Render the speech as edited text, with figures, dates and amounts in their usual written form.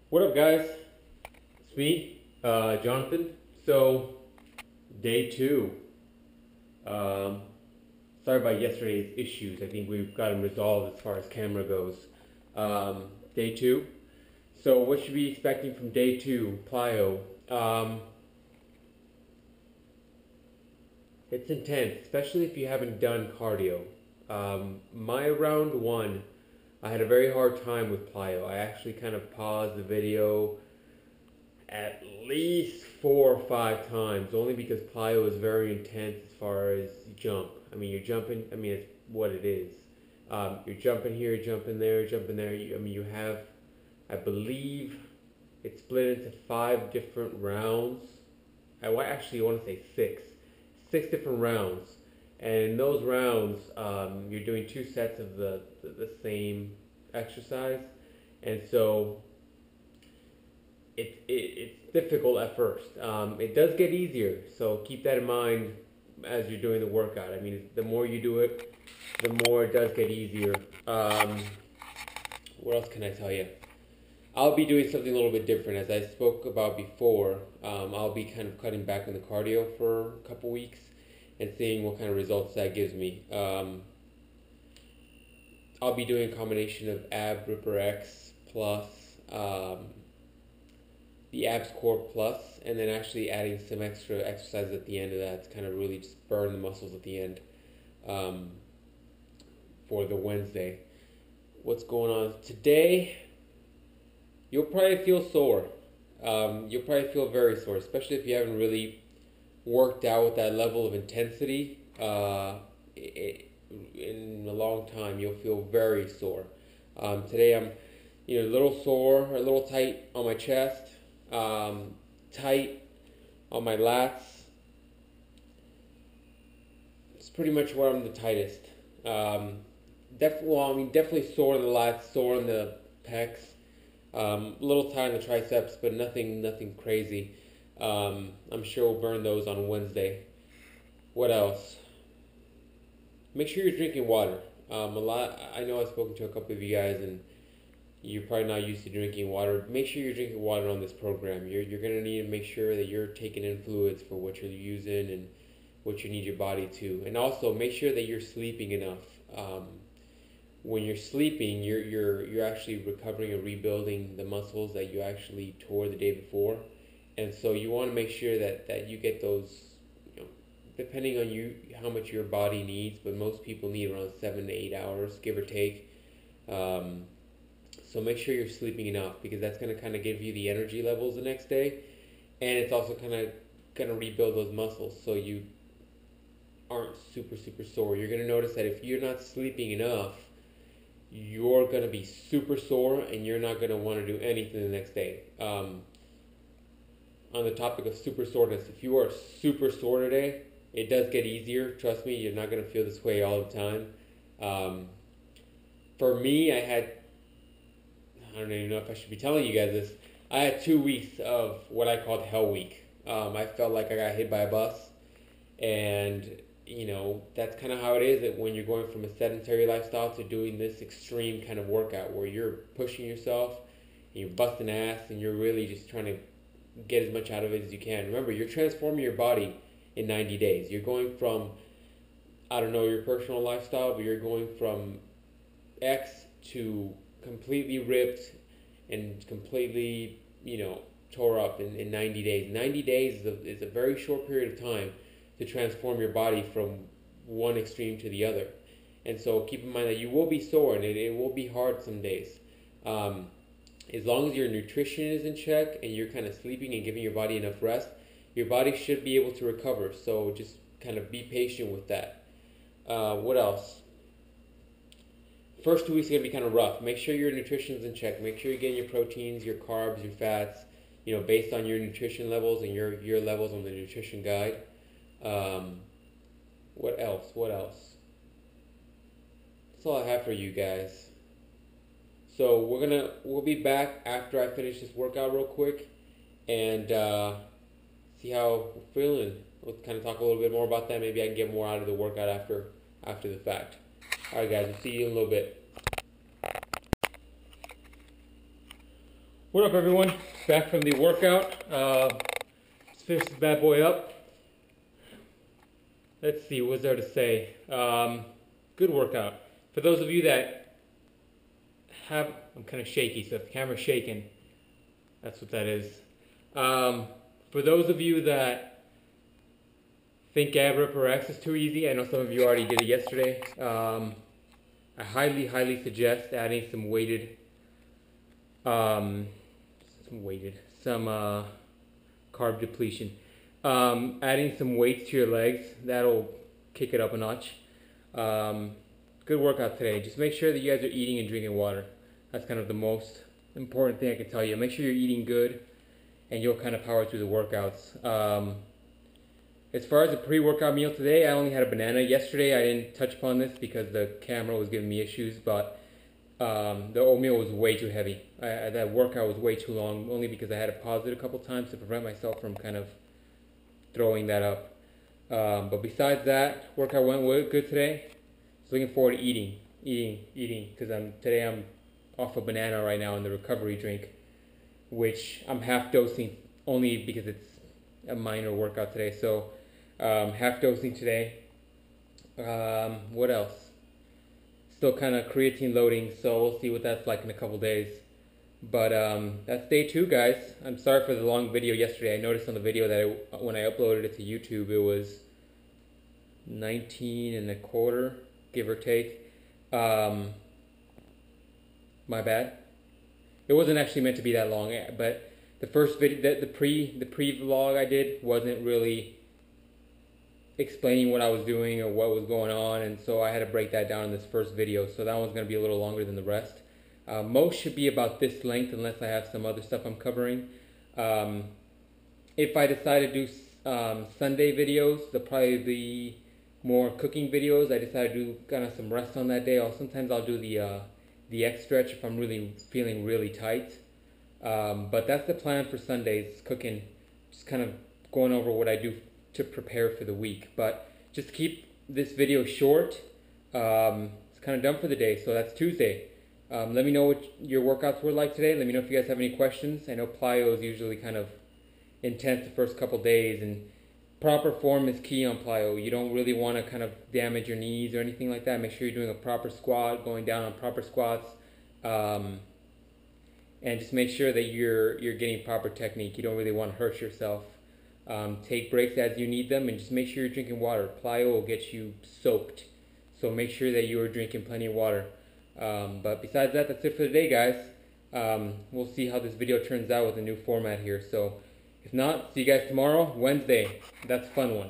What up, guys? It's me, Jonathan. So, day two. Um, Sorry about yesterday's issues. I think we've got them resolved as far as camera goes. Day two. So, what should we be expecting from day two? Plyo. It's intense, especially if you haven't done cardio. My round one, I had a very hard time with plyo. I actually kind of paused the video at least 4 or 5 times, only because plyo is very intense as far as jump. I mean, you're jumping. I mean, it's what it is. You're jumping here, jumping there, jumping there. You have, I believe, it's split into 5 different rounds. Actually want to say six different rounds. And in those rounds, you're doing 2 sets of the same exercise, and so it's difficult at first. It does get easier, so keep that in mind as you're doing the workout. I mean, the more you do it, the more it does get easier. What else can I tell you? I'll be doing something a little bit different, as I spoke about before. I'll be kind of cutting back on the cardio for a couple weeks and seeing what kind of results that gives me. I'll be doing a combination of Ab Ripper X plus the abs core plus, and then actually adding some extra exercises at the end of that to kind of really just burn the muscles at the end um, for the Wednesday. What's going on today? You'll probably feel sore. You'll probably feel very sore, especially if you haven't really worked out with that level of intensity in a long time. You'll feel very sore. Today I'm, a little sore, a little tight on my chest, tight on my lats. It's pretty much where I'm the tightest. Definitely sore in the lats, sore in the pecs. A little tight on the triceps, but nothing crazy. I'm sure we'll burn those on Wednesday. What else? Make sure you're drinking water. I know I've spoken to a couple of you guys, and you're probably not used to drinking water. Make sure you're drinking water on this program. You're gonna need to make sure that you're taking in fluids for what you're using and what you need your body to, and also make sure that you're sleeping enough. When you're sleeping, you're actually recovering and rebuilding the muscles that you actually tore the day before, and so you want to make sure that you get those, depending on you how much your body needs, but most people need around 7 to 8 hours, give or take. So make sure you're sleeping enough, because that's going to kind of give you the energy levels the next day, and it's also kind of going to rebuild those muscles so you aren't super sore. You're going to notice that if you're not sleeping enough, you're going to be super sore and you're not going to want to do anything the next day. On the topic of super soreness, if you are super sore today, it does get easier. Trust me, you're not going to feel this way all the time. For me, I don't even know if I should be telling you guys this. I had 2 weeks of what I called Hell Week. I felt like I got hit by a bus, and that's kind of how it is that when you're going from a sedentary lifestyle to doing this extreme kind of workout where you're pushing yourself and you're busting ass and you're really just trying to get as much out of it as you can. Remember, you're transforming your body in 90 days. You're going from, I don't know your personal lifestyle, but you're going from X to completely ripped and completely, tore up in 90 days. 90 days is a very short period of time to transform your body from one extreme to the other. And so keep in mind that you will be sore and it will be hard some days. As long as your nutrition is in check and you're kind of sleeping and giving your body enough rest, your body should be able to recover. So just kind of be patient with that. What else? First 2 weeks are going to be kind of rough. Make sure your nutrition is in check. Make sure you're getting your proteins, your carbs, your fats, based on your nutrition levels and your levels on the nutrition guide. What else? That's all I have for you guys. So we'll be back after I finish this workout real quick and see how we're feeling. We'll kind of talk a little bit more about that. Maybe I can get more out of the workout after the fact. Alright guys, I'll see you in a little bit. What up, everyone? Back from the workout. Let's finish this bad boy up. Let's see, what's there to say? Good workout. For those of you that have, I'm kind of shaky, so if the camera's shaking, that's what that is. For those of you that think ab ripper X is too easy, I know some of you already did it yesterday. I highly suggest adding some weighted, some carb depletion. Adding some weights to your legs, that'll kick it up a notch. Good workout today. Just make sure that you guys are eating and drinking water. That's kind of the most important thing I can tell you. Make sure you're eating good, and you'll kind of power through the workouts. As far as the pre-workout meal today, I only had a banana. Yesterday I didn't touch upon this because the camera was giving me issues, but the oatmeal was way too heavy. That workout was way too long, only because I had to pause it a couple times to prevent myself from kind of throwing that up. But besides that, workout went good today. Just looking forward to eating, because today I'm off a banana right now in the recovery drink, which I'm half dosing only because it's a minor workout today. So half dosing today. What else? Still kind of creatine loading, so we'll see what that's like in a couple days. But that's day 2, guys. I'm sorry for the long video yesterday. I noticed on the video that when I uploaded it to YouTube, it was 19 and a quarter, give or take. My bad. It wasn't actually meant to be that long, but the first video, the pre-vlog I did wasn't really explaining what I was doing or what was going on, and so I had to break that down in this first video. So that one's going to be a little longer than the rest. Most should be about this length unless I have some other stuff I'm covering. If I decide to do Sunday videos, they'll probably be more cooking videos. I decided to do kind of some rest on that day. Sometimes I'll do the X stretch if I'm really feeling really tight. But that's the plan for Sundays, cooking, just kind of going over what I do to prepare for the week. But just to keep this video short, it's kind of done for the day. So that's Tuesday. Let me know what your workouts were like today. Let me know if you guys have any questions. I know plyo is usually kind of intense the first couple days, and proper form is key on plyo. You don't really want to kind of damage your knees or anything like that. Make sure you're doing a proper squat, going down on proper squats, and just make sure that you're getting proper technique. You don't really want to hurt yourself. Take breaks as you need them, and just make sure you're drinking water. Plyo will get you soaked, so make sure that you are drinking plenty of water. But besides that, that's it for the day, guys. We'll see how this video turns out with the new format here. So if not, see you guys tomorrow, Wednesday. That's a fun one.